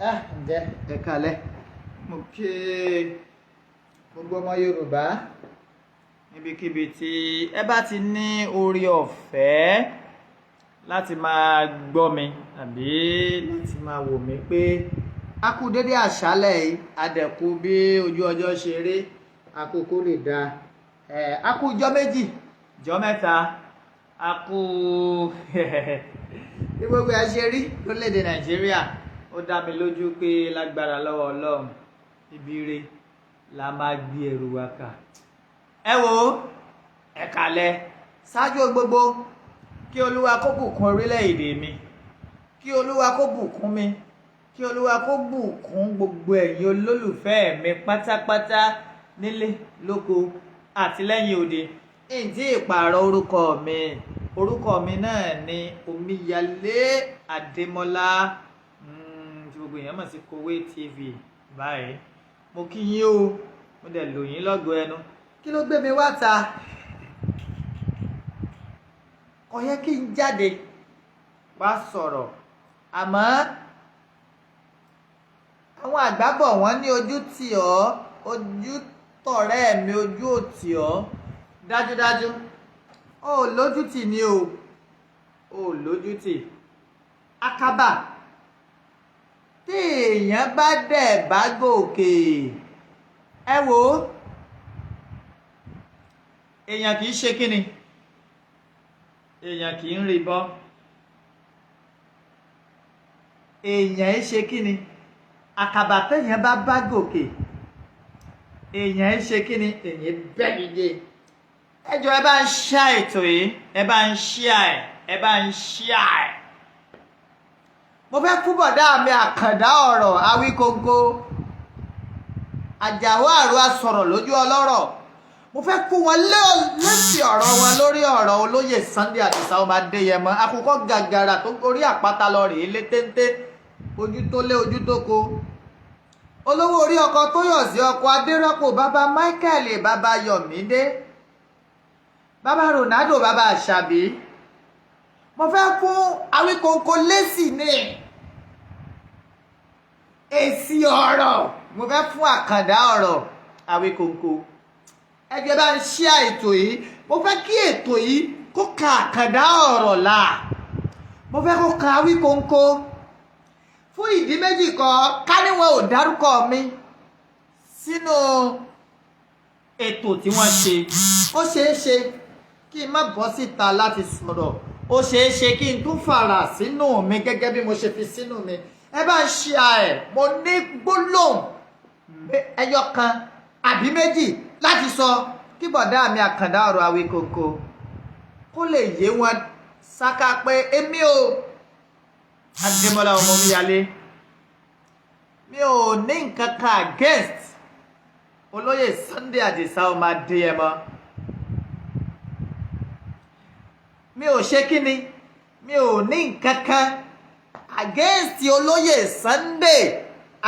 Ǹjẹ́ ẹ káalẹ́, mo kí gbogbo ọmọ Yorùbá níbikíbi tí ẹ bá ti ní oore ọ̀fẹ́ láti máa gbọ́ mi àbí láti máa wò mí pé a kú dédé àṣálẹ́ yìí, adẹ̀kú bí ojú ọjọ́ ṣe rí, àkókò lè da a kú ọjọ́ méjì ọjọ́ mẹ́ta, a kú bí gbogbo ẹ ṣe rí lórílẹ̀‐èdè Nàìjíríà. Ó dá mi lójú pé lágbára lọ́wọ́ Ọlọ́run ibi ire la máa gbé ẹrù wa kà. Ẹ wò ó, ẹ kálẹ́, ṣáájú gbogbo kí Olúwa kó bùkún orílẹ̀-èdè mi, kí Olúwa kó bùkún mi, kí Olúwa kó bùkún gbogbo ẹ̀yin olólùfẹ́ mi pátápátá nílé lóko àti lẹ́yìn òde. Ǹtí ìpààrọ̀ orúkọ mi náà ni Omiyale Adémọ́lá, gbogbo èèyàn mọ̀ sí Kowé TV báyìí. Mo kí yín o, mo dẹ̀ lò yín lọ́gọ ẹnu. Kí ló gbé mi wá ta? Kò yẹ kí n jáde wá sọ̀rọ̀, àmọ́ àwọn àgbà bọ̀ wọ́n ní ojú tì ọ́, ojú tọ̀rẹ́ mi, ojú ò tì ọ́. Dájúdájú ó lójú tì ni o, ó lójú tì. Àkàbà tí èèyàn bá dẹ̀ bá gòkè, ẹ wò ó, èèyàn kì í ṣe kíni, èèyàn kì í rí bọ́, èèyàn ń ṣe kíni, àkàbà téèyàn bá gòkè, èèyàn ń ṣe kíni, èèyàn bẹ́ẹ̀ níye. Ẹ jọ̀ọ́ ẹ bá ń ṣíà ètò yìí, ẹ bá ń ṣíà ẹ̀. Mo fẹ́ fún bọ̀dá mi àkàndá ọ̀rọ̀ Awikonko, Àjàó àrò asọ̀rọ̀ lójú ọlọ́rọ̀. Mo fẹ́ kó wọn lẹ́sìn ọ̀rọ̀ wọn lórí ọ̀rọ̀ olóyè Sunday Àdìsá ọmọ Adéyẹmọ, àkùkọ gàgàrà tó gorí àpáta lọ rèé lé téńté, ojú tó lé ojú tó ko. Olówó orí ọkọ Tóyọ̀sí ọkọ Adérọ́pò, bàbá Michael, bàbá Yọ̀mídé, bàbá Ronaldo, bàbá Àṣàbí. Mo fẹ́ fún Awikonko lésì ní èsì ọ̀rọ̀, mo fẹ́ fún àkàndá ọ̀rọ̀ Awikonko. Ẹ jẹ́ bá ń ṣíà ètò yìí, mo fẹ́ kí ètò yìí kó ka àkàndá ọ̀rọ̀ là, mo fẹ́ kó ka Awikonko fún ìdí méjì kan. Ká ní wọn ò dárúkọ mi sínú ètò tí wọ́n ṣe, ó ṣeé ṣe kí n má bọ́ síta láti sọ̀rọ̀, ó ṣeé ṣe kí n tún fara sínú mi gẹ́gẹ́ bí mo ṣe fi sínú mi. Ẹ bá ń ṣíà ẹ̀, mo ní gbólóhùn ẹyọ kan àbí méjì láti sọ kí bọ̀dá mi àkàndá ọ̀rọ̀ Awikonko kó lè yé wọn sáká pé èmi o Adémọ́lá ọmọ Omiyale, mi ò ní nǹkan kan against olóyè Sunday Àdìsá ọmọ Adéyẹmọ. Mi ò ṣe kíni, mi ò ní nǹkan kan against olóyè Sunday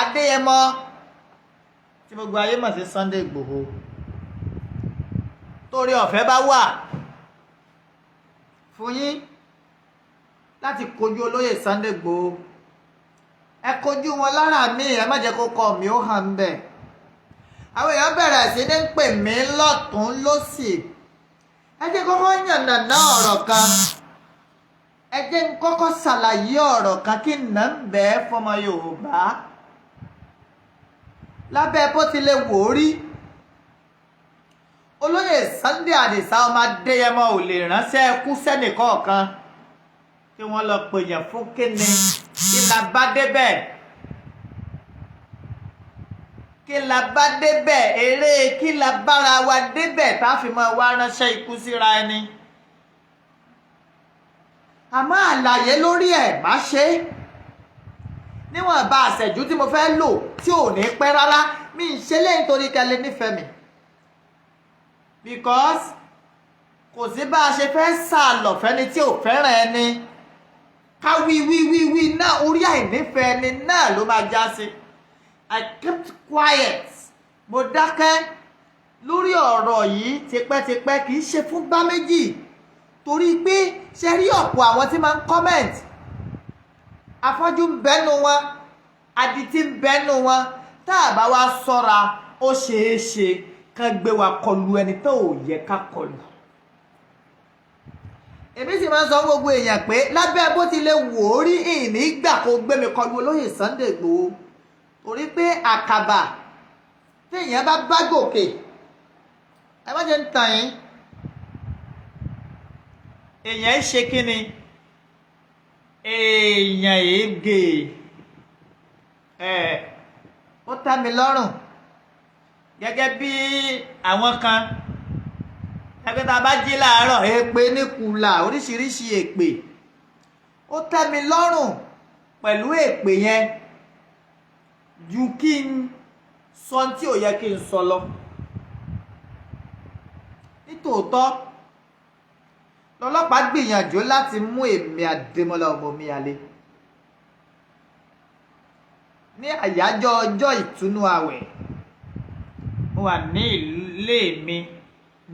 Adéyẹmọ tí gbogbo ayé mọ̀ sí Sunday Igboho. Torí ọ̀fẹ́ bá wà fún yín láti kojú olóyè Sunday Igboho, ẹ kojú wọn lára mi, ẹ má jẹ́ kó kọ mi ó hàn bẹ́ẹ̀. Àwọn èèyàn bẹ̀rẹ̀ sí ní pè mí lọ́tún lósì. Ẹ jẹ́ kọ́kọ́ yànnàná ọ̀rọ̀ kan, ẹ jẹ́ kọ́kọ́ ṣàlàyé ọ̀rọ̀ kan kí nà ń bẹ́ẹ̀ fọmọ Yorùbá lábẹ́ bó ti lè wò ó rí. Olóyè Sunday Àdìsá ọmọ Adéyẹmọ ò lè ránṣẹ́ ẹkú sẹ́nìkọ̀ọ̀kan kí wọ́n lọ pèèyàn fún kíni, kí la bá débẹ̀, kí la bá débẹ̀, eré kí la bára wa débẹ̀ tá a fi máa wá ránṣẹ́ ikú síra ẹni. Àmọ́ àlàyé lórí ẹ̀ má ṣe níwọ̀n bá àṣẹ̀jú tí mo fẹ́ lò tí ò ní pẹ́ rárá. Mi ń ṣe lẹ́yìn torí kẹ́lẹ́ nífẹ̀ẹ́ mi, because kò sí bá a ṣe fẹ́ sàlọ̀ fẹ́ni tí ò fẹ́ràn ẹni. Ká wí náà orí àìnífẹ̀ẹ́ ẹni náà ló máa já sí. I kept quiet, mo dákẹ́ lórí ọ̀rọ̀ yìí tipẹ́tipẹ́, kì í ṣe fún gbá méjì, torí pé ṣe rí ọ̀pọ̀ àwọn tí máa ń comment, afọ́jú ń bẹ́nu wọn, adití ń bẹ́nu wọn tá a bá wá sọ́ra ó ṣeé ṣe kán gbé wa kọlu ẹni tó ò yẹ ká kọlu. èmi sì máa ń sọ gbogbo èèyàn pé lábẹ́ bó ti lè wò ó rí ìnígbà kó gbé mi kọlu olóyè Sunday Igboho torí pé àkàbà téèyàn bá gòkè ẹ má jẹ́ ń tàn yín èèyàn ń ṣe kí ni èèyàn èégè ó tẹ́ mi lọ́rùn gẹ́gẹ́ bí àwọn kan ẹgbẹ́ tá a bá jí láàárọ̀ èpè ní kùlà oríṣiríṣi èpè ó tẹ́ mi lọ́rùn pẹ̀lú èpè yẹn ju kí n sọ tí ò yẹ kí n sọ lọ. nítòótọ́ lọ́lọ́pàá gbìyànjú láti mú èmi Adémọ́lá ọmọ Omiyale ní àyájọ́ ọjọ́ ìtúnú àwẹ̀ mo wà ní ilé mi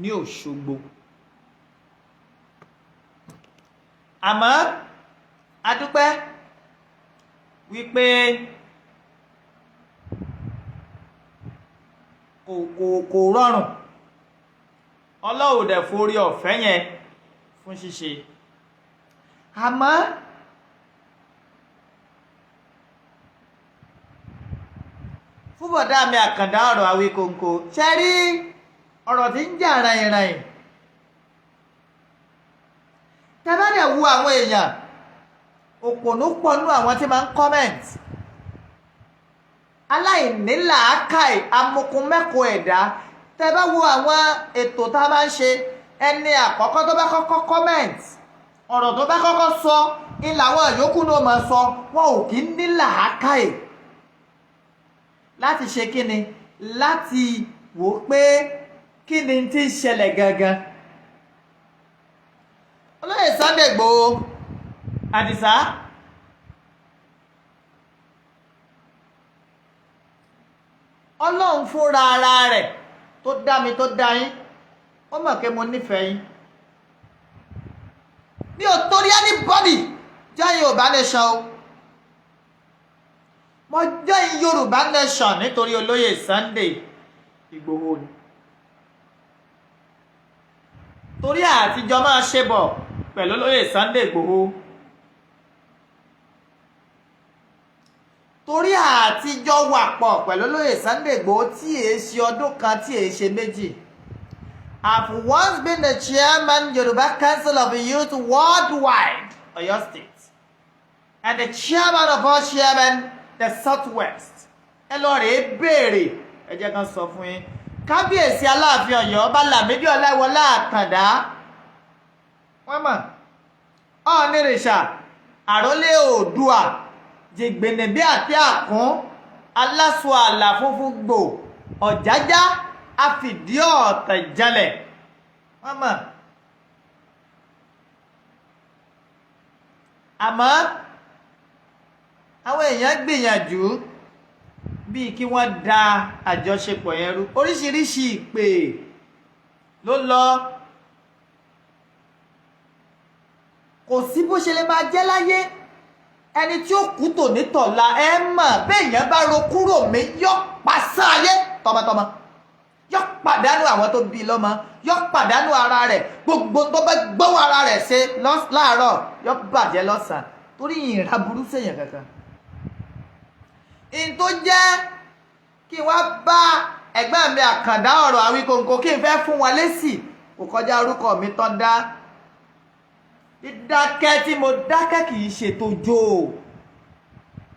ní Òṣogbo àmọ́ adúpẹ́ wípé kò rọrùn Ọlọ́run dẹ̀ forí ọ̀fẹ́ yẹn fún ṣíṣe àmọ́ fún bọ̀dá mi Àkàndá ọ̀rọ̀ Awikonko ṣe rí ọ̀rọ̀ tí ń jà ràìnràìn tẹ́bẹ́rẹ̀ wu àwọn èèyàn òpònú pọ̀nú àwọn tí máa ń comment aláìnílàákàì amukumẹ́kọ̀ọ́ ẹ̀dá tẹ́bẹ́ wo àwọn ètò tá a máa ń ṣe ẹni àkọ́kọ́ tó bá kọ́kọ́ comment ọ̀rọ̀ tó bá kọ́kọ́ sọ ní làwọn yòókù náà máa sọ wọn ò kí ní làákàì láti ṣe kíni láti wò pé kíni tí ń ṣẹlẹ̀ gangan. Olóyè Sunday Igboho Àdìsá Ọlọ́run fúnra ara rẹ̀ tó dá mi tó dá yín ó mọ̀ pé mo nífẹ̀ẹ́ yín mi ò torí anybody jẹ́ Yorùbá nation o mo jẹ́ Yorùbá nation nítorí Olóyè Sunday Igboho ni torí àtijọ́ máa ṣe bọ̀ pẹ̀lú Olóyè Sunday Igboho torí àtijọ́ wà pọ̀ pẹ̀lú Olóyè Sunday Igboho tí èé ṣe ọdún kan tí èé ṣe méjì. I've once been the chairman Yoruba Council of Youth worldwide, Oyo State, and the chairman of all chairmen, the Southwest. Ẹ lọ rèé béèrè ẹ jẹ́ kan sọ fún yín kábíyèsí Aláàfin Ọ̀yọ́ Ọba Lámídì Ọláìwọlá Àkàndá wọ́n mọ̀ Ọ̀nìrìṣà àrólé Oòduà jìgbìnìbí àti àkún aláṣọ àlà funfun gbò ọ̀jájá àfìdí ọ̀tẹ̀ jalẹ̀ wọ́n mọ̀ àmọ́ àwọn èèyàn gbìyànjú bíi kí wọ́n da àjọṣepọ̀ yẹn rú oríṣiríṣi ìpè ló lọ kò sí bó ṣe lè máa jẹ́ láyé ẹni tí ó kú tòní tọ̀la ẹ mọ̀ béèyàn bá ro kúrò mí yọ pàṣán ayé tọmọtọmọ yọ pàdánù àwọn tó bí lọ́mọ yọ pàdánù ara rẹ̀ gbogbo tó bá gbọ́wọ́ ara rẹ̀ ṣe láàárọ̀ yọ bàjẹ́ lọ́sàn-án torí ìrìn aburú sèyàn kankan. in tó jẹ́ kí wọ́n bá ẹgbẹ́ mi Àkàndá ọ̀rọ̀ Awikonko kí n fẹ́ fún wọn lésì kò kọjá orúkọ mi tán dá dídákẹ́ tí mo dákẹ́ kì í ṣe tó jó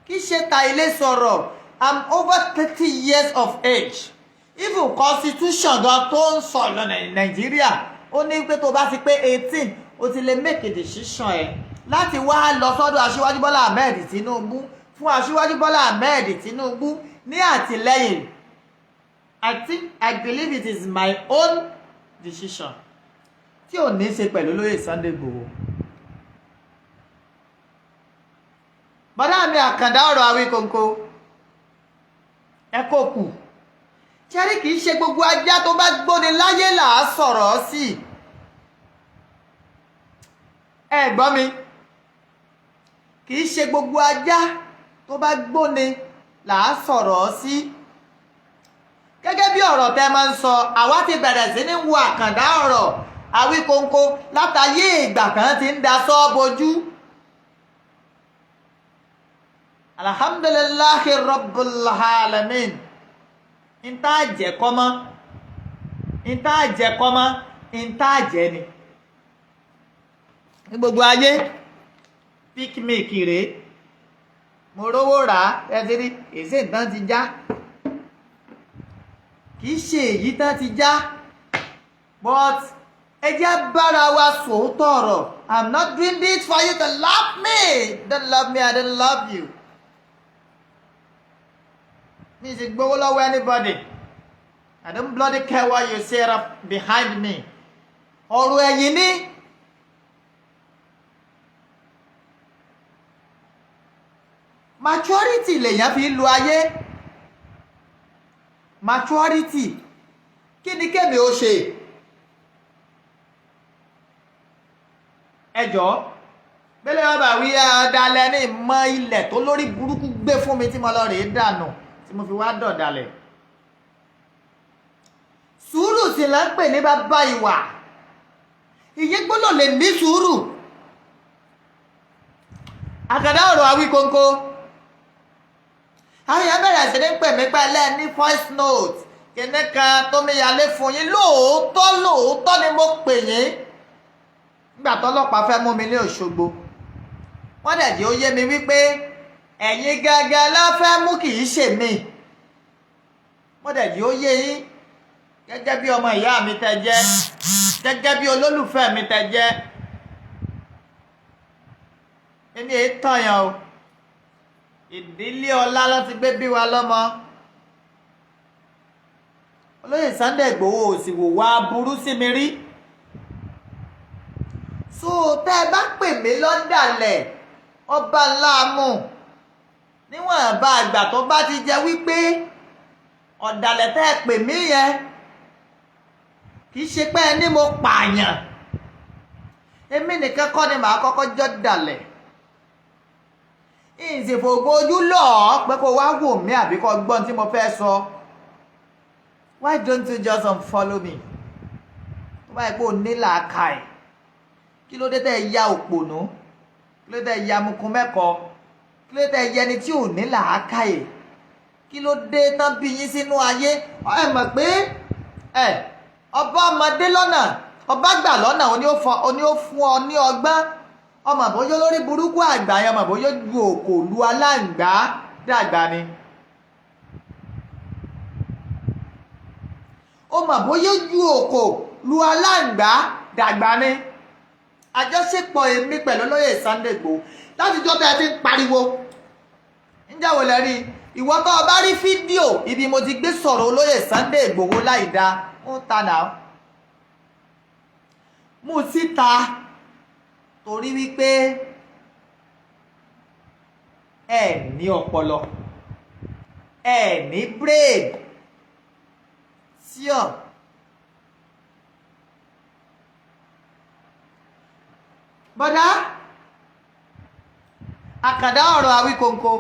kì í ṣe ta ilé sọ̀rọ̀. I'm over 30 years of age. Even constitution gan tó ń sọ lọ Nàìjíríà ó ní pé tó bá ti pé 18 o ti lè make a decision ẹ láti wá lọ sọ́dọ̀ Aṣíwájú Bọ́lá Ahmed Tinubu fún Aṣíwájú Bọ́lá Ahmed Tinubu ní àtìlẹ́yìn. I believe it is my own decision tí ò ní ṣe pẹ̀lú Olóyè Sunday Igboho. Bọ́dá mi Àkàndá ọ̀rọ̀ Awikonko ẹ kò kù ṣẹ́rí kìí ṣe gbogbo ajá tó bá gbóni láyé là á sọ̀rọ̀ sí ẹ gbọ́ mi kìí ṣe gbogbo ajá tó bá gbóni là á sọ̀rọ̀ sí. Gẹ́gẹ́ bí ọ̀rọ̀ tẹ́ máa ń sọ, àwa ti bẹ̀rẹ̀ sí ní wo àkàndá ọ̀rọ̀ Awikonko látàyé ìgbà kan ti ń daṣọ́ bojú. Alhamdulillahi Rabbil Alamin. Ìta jẹ́ kọ́mọ́, ìta jẹ́ kọ́mọ́, ìta jẹ́ ni. Ní gbogbo ayé, picnic rèé. Mo rówó rà á, ẹ̀sìn rí, èsì ìtàn ti já. Kìí ṣe èyí tán ti já. But ẹ jẹ́ bára wa sòótọ́ ọ̀rọ̀. I'm not doing this for you to love me. Don't love me, I don't love you. Mi sì gbowó lọ́wọ́ anybody. I don't bloody care what you say up behind me. Ọ̀rọ̀ ẹ̀yìn ni. Maturity lèyàn fi lu ayé. Maturity. Kí ni kémi ó ṣe? Ẹjọ́ bẹ́lẹ̀ ọba wí ọ̀dàlẹ̀ ní ìmọ̀ ilẹ̀ tó lórí burúkú gbé fún mi tí mo lọ rèé dànù tí mo fi wá dọ̀dàlẹ̀. Sùúrù sì là ń pè ní bàbá ìwà. Ìyẹn gbọ́dọ̀ lè ní sùúrù. Àkàndá ọ̀rọ̀ Awikonko. Àwọn èèyàn bẹ̀rẹ̀ sí ní pè mí pẹ́lẹ́ ní voice note kìíní kan tó mi yàlé fún yín. Lóòótọ́ ni mo pè yín nígbà tọ́lọ́pàá fẹ́ mú mi ní Òṣogbo. Wọ́n dẹ̀ jẹ́ ó yé mi wípé ẹ̀yin gangan la fẹ́ mú kì í ṣe mí. Wọ́n dẹ̀ jẹ́ ó yé yín gẹ́gẹ́ bí ọmọ ìyá mi tẹ́ jẹ́, gẹ́gẹ́ bí olólùfẹ́ mi tẹ́ jẹ́. Èmi èé tọ̀yàn o. Ìdílé ọlá ló ti gbé bí wa lọ́mọ. Olóyè Sunday Igboho'S sì wò wá burú sí mi rí. So tẹ́ ẹ bá pè mí lọ́dàlẹ̀ ọba ńlá mú níwọ̀n bá àgbà tó bá ti jẹ́ wípé ọ̀dàlẹ̀ tẹ́ ẹ pè mí yẹn kì í ṣe pé ẹni mo pààyàn. Èmi nìkan kọ́ ni màá kọ́kọ́ jọ́ dàlẹ̀. Ìsìnfògbò ojú lọ́ọ̀ pé kó wá wò mí àbí kó gbọ́n tí mo fẹ́ sọ. Why don't you just unfollow me? Tó bá yẹ pé ò ní làákàyè. Kí ló dé tẹ́ ya òpònú? Kí ló dé tẹ́ ya amukun mẹ́kọ? Kí ló dé tẹ́ ya ẹni tí ò ní làákàyè? Kí ló dé tán bí yín sínú ayé? Ẹ mọ̀ pé ọba ọmọdé lọ́nà, ọba gbà lọ́nà oní ó fún ọ ní ọgbọ́n. Ọmọ bóyá lórí burúkú àgbà yẹn, ọmọ bóyá ju òkò lu aláǹgbá dàgbà ni. Ọmọ bóyá ju òkò lu aláǹgbá dàgbà ni. Àjọṣepọ̀ èmi pẹ̀lú Olóyè Sunday Igboho láti jọ́ tẹ́ ẹ ti ń pariwo. Ǹjẹ́ wo lẹ rí? Ìwọ tó o bá rí fídíò ibi mo ti gbé sọ̀rọ̀ Olóyè Sunday Igboho láì dá ń ta náà. Mú síta torí wípé ẹ ní ọpọlọ, ẹ ní brain sí ọ. Bọ́dá àkàndá ọ̀rọ̀ Awikonko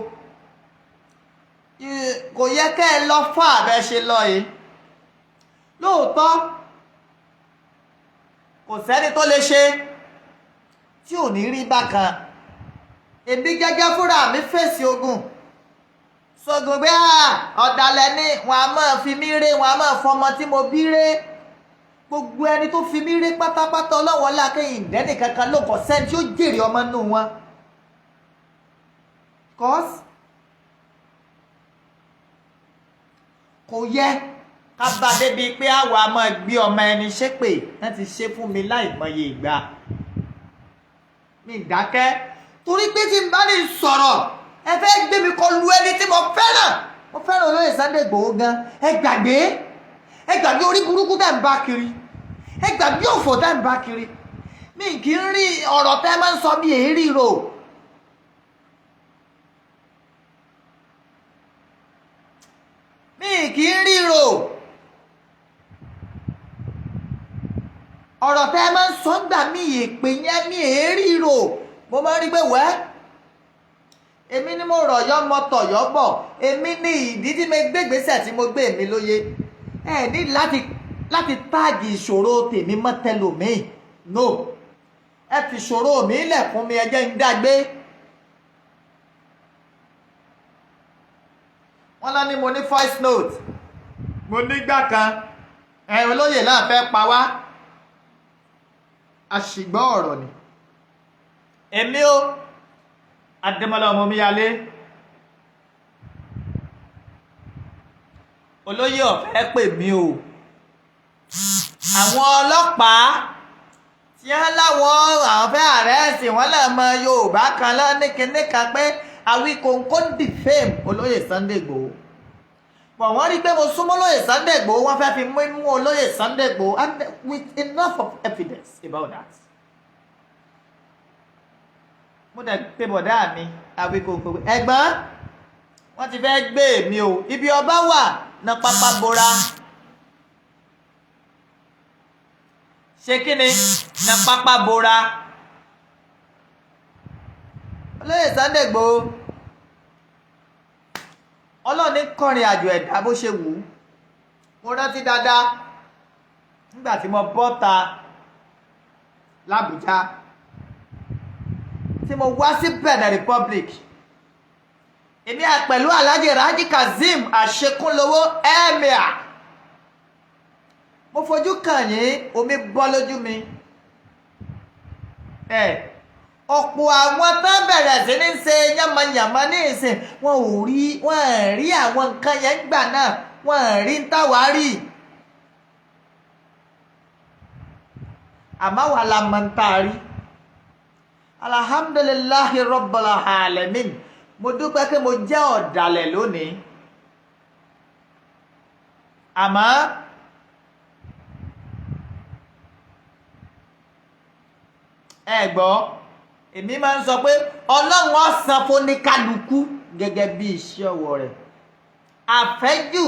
kò yẹ kẹ́ ẹ lọ fún àbẹ́ ṣe lọ yìí. Lóòótọ́ kò sẹ́ni tó lè ṣe tí ò ní rí bákan. Èmi gẹ́gẹ́ fúnra mi fèsì ogun. Sọ̀gùn pé ọ̀dàlẹ̀ ni wọ́n á máa fi mí ré, wọ́n á máa fọmọ tí mo bí ré. Gbogbo ẹni tó fi mí ré pátápátá ọlọ́wọ́ lákẹ́yìn ìdẹ́nì kankan ló kọ̀ sẹ́ni tí ó jèrè ọmọ nù wọn. Cause kò yẹ ká bá débi pé àwa máa gbé ọmọ ẹni ṣépè láti ṣe fún mi láìmọye ìgbà. Mi dákẹ́ torí pé tí n bá ní sọ̀rọ̀ ẹ fẹ́ gbé mi kọ lu ẹni tí mo fẹ́ràn. Mo fẹ́ràn Olóyè Sunday Igboho gan. Ẹ gbàgbé orí burúkú tẹ́ ń bá kiri. Ẹ gbàgbé òfò tẹ́ ń bá kiri. Mi kì í rí ọ̀rọ̀ tẹ́ máa ń sọ bí èérí rò. Mi kì í rí rò. Ọ̀rọ̀ tẹ́ máa ń sọ gbà mí èpè yẹn mi èérí rò. Mo máa ń rí pé èmi ni mo rọ̀yọ́ mọ tọ̀yọ́ bọ̀, èmi ní ìdí tí mo gbégbèsè tí mo gbé mi lóye. Ẹ ní láti táàgì ìṣòro tèmi mọ́ tẹlòmíì. No, ẹ fi ìṣòro mi lẹ̀ fún mi, ẹ jẹ́ ń dágbé. Wọ́n lọ ní mo ní voice note, mo nígbà kan olóyè náà fẹ́ pa wá, àṣìgbọ́ ọ̀rọ̀ ni. Èmi o Adémọ́lá ọmọ Omiyale, olóyè ọ̀fẹ́ pè mí o. Àwọn ọlọ́pàá tí wọ́n láwọn àwọn fẹ́ àrẹ́sì wọ́n lè mọ Yorùbá kan lọ ní kinní kan pé Awikonko defame olóyè Sunday Igboho. But wọ́n rí pé mo súnmọ́ olóyè Sunday Igboho, wọ́n fẹ́ fi mú olóyè Sunday Igboho, and with enough of evidence about that. Mo dẹ̀ pé bọ̀dá mi Awikonko, ẹ̀gbọ́n wọ́n ti fẹ́ gbé mi o, ibi ọba wà na pápá bora. Ṣé kí ni na pápá bora? Olóyè Sunday Igboho Ọlọ́run ní kọrin àjò ẹ̀dá bó ṣe wù ú. Mo rántí dáadáa nígbà tí mo bọ́ta l'Àbújá, tí mo wá sí Benin Republic, èmi pẹ̀lú Alhaji Raji Kazeem Àṣekúnlówó Emir. Mo fojú kàn yín, omi bọ́ lójú mi. Ọ̀pọ̀ àwọn tó bẹ̀rẹ̀ sí ní ṣe yánmayànmá ní ìsìn, wọ́n rí àwọn nǹkan yẹn gbà náà, wọ́n rí ń táwa rí. Àmọ́ wà la mọ̀ ń taari. Alhamdulillahi Rabbil Alamin. Mo dúpẹ́ pé mo jẹ́ ọ̀dàlẹ̀ lónìí. Àmọ́ ẹ gbọ́, èmi máa ń sọ pé Ọlọ́run ó san fún oníkálukú gẹ́gẹ́ bí iṣẹ́ ọwọ́ rẹ̀. Àfẹ́jù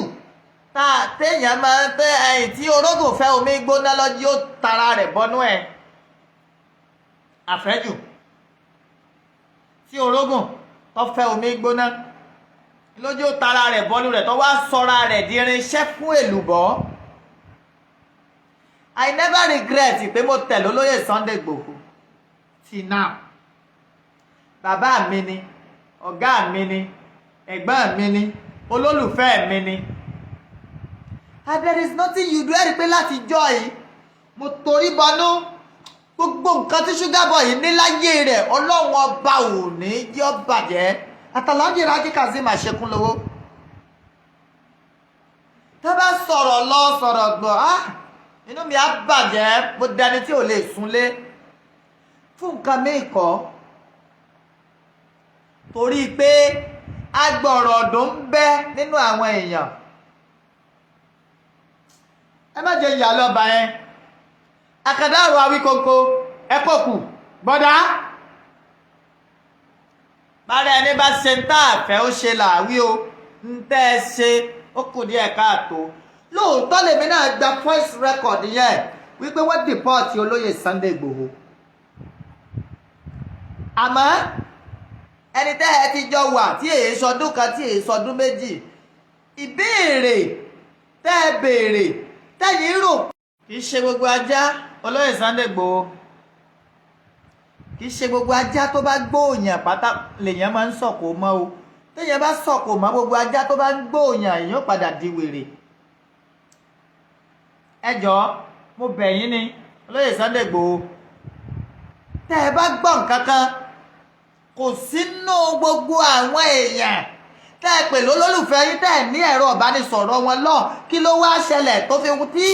téèyàn máa ń tẹ́ ẹ̀yìn tí orógùn fẹ́ omi gbóná lọ́jí ó tara rẹ̀ bọ́nú ẹ̀. Àfẹ́jù tí orógùn tó fẹ́ omi gbóná lójú ó tara rẹ̀ bọ́nú rẹ̀, tó wá sọra rẹ̀ di irinṣẹ́ fún èlùbọ́. I never regret pé mo tẹ̀lé olóyè Sunday Igboho till now. Bàbá mi ni, ọ̀gá mi ni, ẹ̀gbọ́n mi ni, olólùfẹ́ mi ni. And there is nothing you do. Ẹ̀rí pé láti jọ́ yìí mo torí bọnú gbogbo nǹkan tí Sugar Boy ní láyé rẹ̀, Ọlọ́run ọba ò ní jẹ́ ó bàjẹ́. Àtàlájì Raji Kazeem Àṣekúnlówó, tó bá sọ̀rọ̀ lọ sọ̀rọ̀ gbọ́, inú mi á bàjẹ́, mo dání tí ò lè súnlé fún nǹkan mẹ́kọ̀ọ́, torí pé agbọ̀rọ̀ ọ̀dùn ń bẹ nínú àwọn èèyàn. Ẹ má jẹ́ ìyá lọ́ba yẹn. Àkàndá ọ̀rọ̀ Awikonko ẹ̀kọ́ kù bọ́dá. Bára ẹni bá ṣe ń tà àfẹ́ ó ṣe làwí o, ń tẹ́ ẹ ṣe ó kù díẹ̀ káàtó. Lóòótọ́ lèmi náà gba voice record yẹn wípé wọ́n deport olóyè Sunday Igboho. Àmọ́ ẹni tẹ́ ẹ ti jọ wà tí èyí sọdún kan tí èyí sọdún méjì, ìbéèrè tẹ́ ẹ béèrè tẹ́yìn rò kì í ṣe gbogbo ajá olóyè Sunday Igboho, kì í ṣe gbogbo ajá tó bá gbóòyàn pátá lèèyàn máa ń sọ̀kò mọ́ o. Téèyàn bá sọ̀kò mọ́ gbogbo ajá tó bá ń gbóòyàn, èèyàn padà di wèrè. Ẹ jọ̀ọ́ mo bẹ̀ yín ni olóyè Sunday Igboho, tẹ́ ẹ bá gbọ́ nǹkan kan kò sínú gbogbo àwọn èèyàn tẹ́ ẹ pè lólùfẹ́ yín tẹ́ ẹ ní ẹ̀rọ ìbánisọ̀rọ̀ wọn lọ, kí ló wá ṣẹlẹ̀ tó fi tí